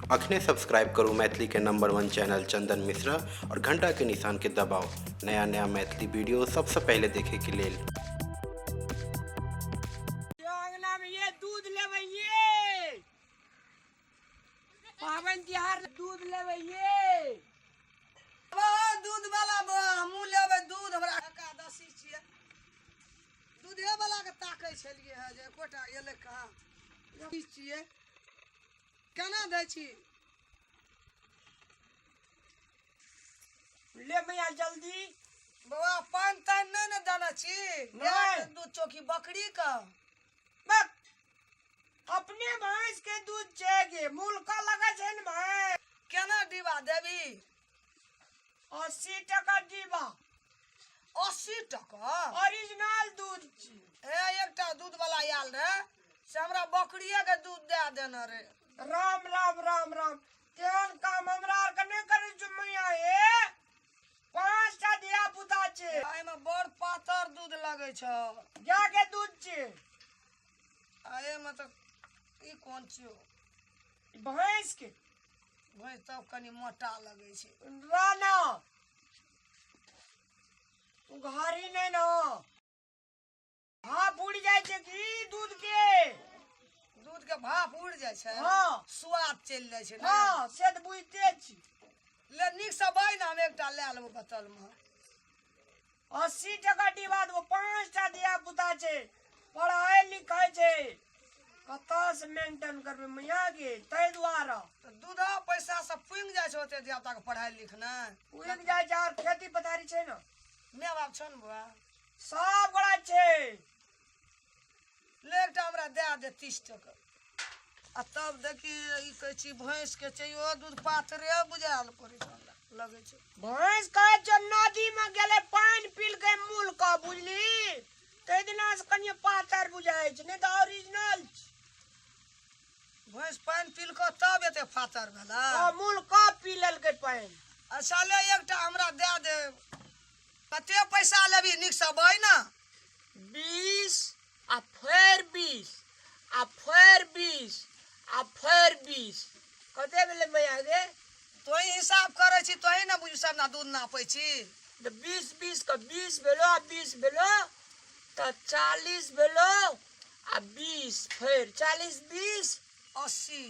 अखने सब्सक्राइब करू मैथिली के नंबर 1 चैनल चंदन मिश्रा और घंटा के निशान के दबाओ नया नया मैथिली वीडियो सबसे पहले देखे के लिए। अंगना में ये दूध लेवे ये पावन तिहार दूध लेवे ये दूध वाला हमू लेवे दूध हमरा एकादशी छिए दूधे वाला के ताकै छलिए है जे कोटा एले कहां छिए केना दै छी ले भैया जल्दी बाबा पान तान नहीं न दाना छी नहीं। दूध चौकी बकरी का बक अपने भैंस के दूध चाहिए मूल का लगा छै न भाई केना डिब्बा देबी 80 टका डिब्बा 80 टका ओरिजिनल दूध छी ए एकटा दूध वाला आयल रहे से हमरा बकरिए के दूध दे देना रे राम राम राम राम तेहन काम हमरा आर के नहीं करे छ मैया ए 5 टा दिया पुता छै आइ में बड़ पातर दूध लगे छ जा के दूध छै आए में तो ई कोन छियो भैंस के भाई तब कनी मोटा लगे छै राना घारी नहीं न भाप उड़ जाए छै कि दूध के भाप उड़ जाय छै हाँ स्वाद चल जाय छै हाँ से तो बुझते छी ले निक से बाई ना हम एकटा ले लेबो बतल में 80 टका डिब्बा दो 5 टा दिया पुता छै पढ़ाई लिखाई छै कतऽ से मेंटेन करबे मैया के तै द्वारा तो दूधा पैसा से पुंग जाय छै ओते देवता के पढ़ाई लिखनाइ उड़ जाए छै और खेती पथारी छै न मैं बाप छन बुआ सब बड़ा छै ले एकटा हमरा दे दे 30 टका आ तब देखी ई कहै छी भैंस के चाहिए दूध पातरे बुझाल पड़े छै लगे छै भैंस कहे छै नदी में गेले पानी पील के मूल का बुझली तै दिना से कनिए पातर बुझाय छै नहीं तो ओरिजिनल छै भैंस पानी पील के तब एते फातर भेला मूल का पी लेल के पानी अच्छा ले एकटा हमरा दे दे कते पैसा लेबी निक से बाई ना 20 आ फेर 20 आ फेर 20 आ फेर 20 कते भेले मैया गे तोही हिसाब करे छी तोही ना बुझ सब ना दूध नापै छी तो 20 का 20 भेलो आ 20 भेलो तो 40 भेलो आ 20 फेर 40 20 80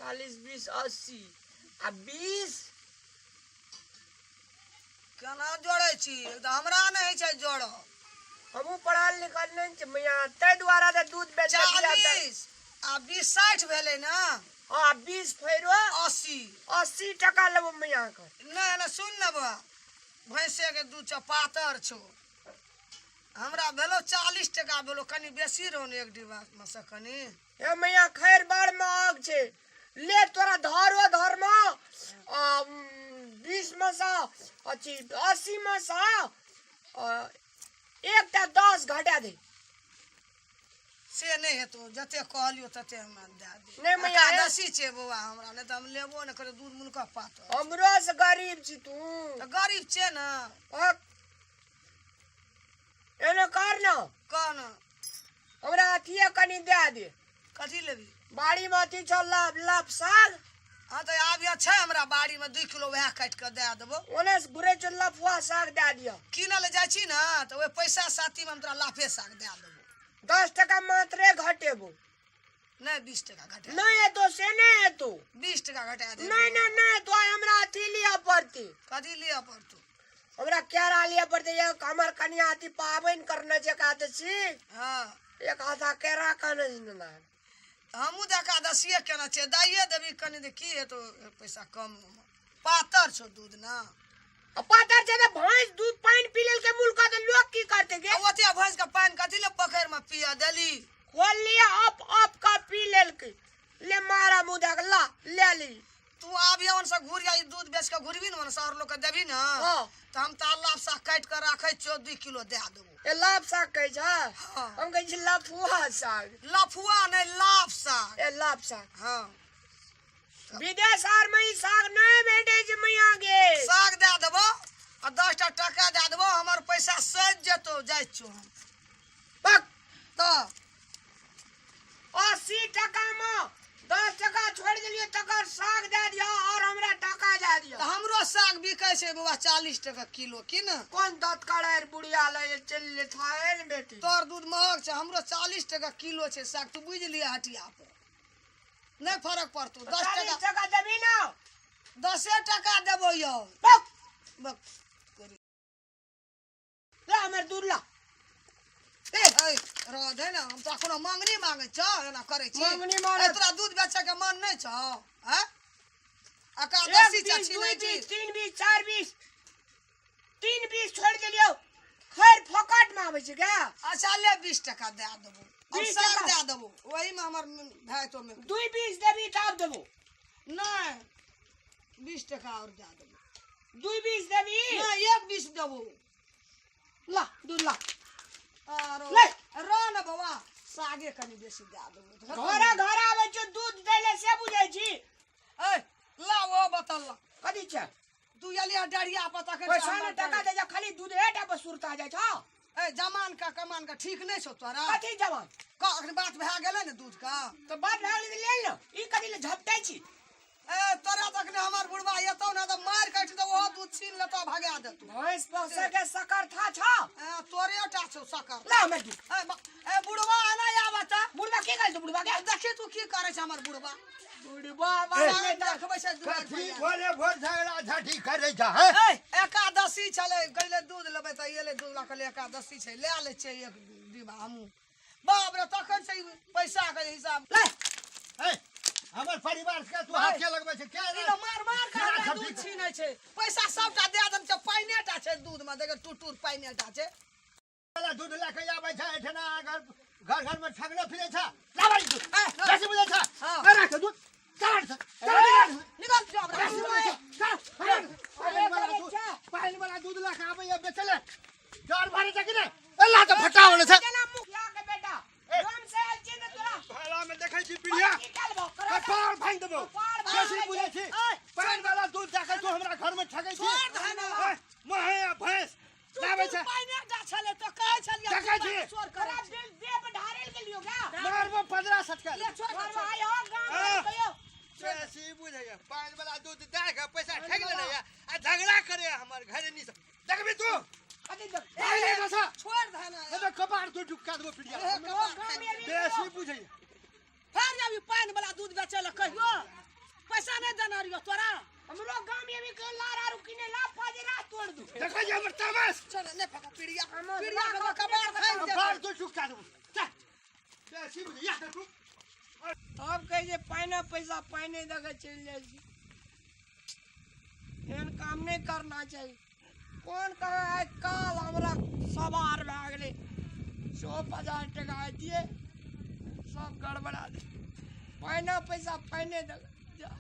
40 20 80 आ 20 केना जोड़े छी एकदम हमरा नहीं छै जोड़ हमू पढ़ल लिखल नहीं छै मैया तै द्वारा तो दूध बेच 40 आ 20 60 भेले ना हां 20 फेरो 80 80 टका लेबो मैया के नहीं ना सुन न बा भैंसे के दूध पातर छो हमरा भेलो 40 टका भेलो कनी बेसी रहो ने एक डिब्बा में से कनी ए मैया खैर बार में आग छै ले तोरा धरो धर्म 20 में सा अच्छी 80 में सा एकटा 10 घटा दे से नहीं है तो जते कहलियो तते हमरा दे दे नहीं मैया एकादशी छै बौआ हमरा नहीं तो हम लेबो न करे दूध मुनका पातर हमरो से गरीब छी तू तो गरीब छै ना एने कर न कौन हमरा अथिए कनी दे दे कथी लेबी बाड़ी में अथी छ लाभ साग हाँ तो आब छै हमरा बाड़ी में 2 किलो वह काट के दे देबो ओने से घुरे छ लफुआ साग दे दियो किनल जाइ छी ना तो ओए पैसा साथी में हम तोरा लाफे साग दे देबो 10 टका मात्रे घटेबो नहीं 20 टका घटा नहीं है तो से नहीं है तो 20 टका घटा दे नहीं नहीं नहीं तो हमरा अथी लिया पड़ती कथी लिया पड़तो हमरा केरा लिया पड़ते एक हमर कन्या अथी पाबन करने छै कहते छी हाँ एक आधा केरा कने ना हमू एकादशी केना छै दाइए देबी कनी दे की है तो पैसा कम पातर छो दूध ना पातर छै त भैंस दूध पानी पी लेल के मूल का तो लोग की करते गे ओते भैंस का पानी कथी ले पोखर में पिया देली खोल लिया अप का पी लेल के ले मारा मुदा ला ले ली तू आबियन से घुर जाई दूध बेच के घुरबी न शहर लोग के देबी ना हां तो हम ताला सा काट के रखे 14 किलो दे देबो ए लाभ साग कहे छ हाँ। हम कहे छी लफुआ साग लफुआ नहीं लाफ साग ए लाभ साग हाँ विदेश आर में ई साग नहीं भेटे छै मैया गे साग दे देबो आ 10 टका दे देबो हमर पैसा सज जतो जाय छो हम बक तो 80 टका में 10 टका छोड़ दिलियो साग दे दिया और हमरा टका दे दिया। तो हमरो साग बिकै छै बाबा 40 टका किलो की न। कौन दत काढ़े बुढ़िया ले चल ले थाए न बेटी। तोर दूध महग छै, हमरो 40 टका किलो छै साग, तू बुझ लिया हटिया पे नहीं फर्क पड़तो। 10 40 टका टका देबी ना। 10 टका देबो यौ। बक बक ले हमर दूध ला। ए रह दे ना, हम तो कोनो मांगनी मांगे छ एना करे छी। मांगनी मांगे तोरा दूध बेचे के मन नहीं छ हैं? एकादशी एक छी 20, नहीं 2 छी। 20, 3 20, 4 20, 3 20 छोड़ देलियो। खैर फोकट में आवे छै क्या? अच्छा ले 20 टका दे देबो और 20 साग टका? दे देबो, वही में हमर भाई तो में 2 20 देबी तब देबो। नहीं 20 टका और दे देबो। 2 20 देबी नहीं 1 20 देबो। ला दूध ला। आरो ले। रह न बाबा सागे कनी बेसी दे देबो। घर आवे छै दूध देले से बुझै छी। ए ला वो बतल ला कथी छै? तू यलिया डरिया पता कर। पैसा ने टका दे जा खाली दूध एटा पर सुरता जाय छ। ए जमान का कमान का ठीक नहीं छौ तोरा। कथी जवान? का अखन बात भए गेलै ने दूध का। तो बात भए गेलै ले ल। ई कथी ले झपटै छी? ए तोरा तक ने हमर बुढ़वा एतौ ना तो मार काट दे, ओहो दूध छीन लेतो भगा देतौ। भैंस पोसे के सकर था छ। ए तोरे टा छौ सकर। ला मैं दूध। ए बुढ़वा आना आवत। बुढ़वा के कहै छ बुढ़वा के? देखी तू की करे छ हमर बुढ़वा। बुढ़वा वाला ए, बेटा देखबै से दूध कथी भैया। बोले भोर झगड़ा झाटी करे जा हैं? ए एकादशी छले गइले दूध लेबै त एले दूध ला कहले एकादशी छै ले ले छै एक डिब्बा हमू। बाप रे तखन से पैसा के हिसाब ले हैं? हमर परिवार के तू हाथ के लगबै छै क्या रे? ई तो मार मार के हमरा क्या दूध झपटी- छीनै छै। पैसा सबटा दे दम छै, पाइनेटा छै दूध में, देख टूटूर पाइनेटा छै। वाला दूध लेके आबै छै एठना घर में ठगले फिरे छ। लाबै दूध कैसे बुझै छ? हाँ। करा के दूध काट छ। निकल जाओ रे। पाइन वाला दूध लेके आबै ये बेचले डर मारे छ कि नहीं? अल्लाह तो फटावले छ। जना मुखिया के बेटा गाम से आइल छी त तोरा भाला में देखै छी पीढ़िया निकालबो कपार भांग देबो। कपार भांग कैसे देबो। बुझै छी? पाइन वाला दूध जाके तू हमरा घर में ठगै छी। छोड़ दे ना। मोहे भैंस लाबै छ। पाइनेटा छले तो कहै छलिए देखै छी। चोर करा करे दिल दे पे ढारेल के लियो क्या? मारबो 15 सटका। ले छोड़ घर में छोड़। आयो गाम हाँ। में कहियो कैसी बुझैया पाइन वाला दूध दे के पैसा ठग लेले या आ झगड़ा करे हमर घरे नी से देखबी तू कथी दे? पाइन बसा छोड़ दे ना। ए कपार तू ढुका देबो पीढ़िया। ए, कपार में कैसी बुझैया फिर अभी पाइन वाला दूध बेचे ले कहियो पैसा नहीं देना रियो तोरा। हमरो गाम में भी के लार आरु किने ला फाजरा तोड़ दू। देखै जे हमर तमाश चल ने फेंका पीड़िया हमर पीड़िया दिमाग का कबार खाई कपार दे। तू ढुका देबो चल कैसी बुझैया तू अब कहे जे पाइने पैसा पाइने दे चल जाए छी। एहन काम नहीं करना चाहिए। कौन कहे आज काल हमरा सवार भए गेलै 100-50 टका दिए सब गड़बड़ा दे। पाइने पैसा पाइने दे जा।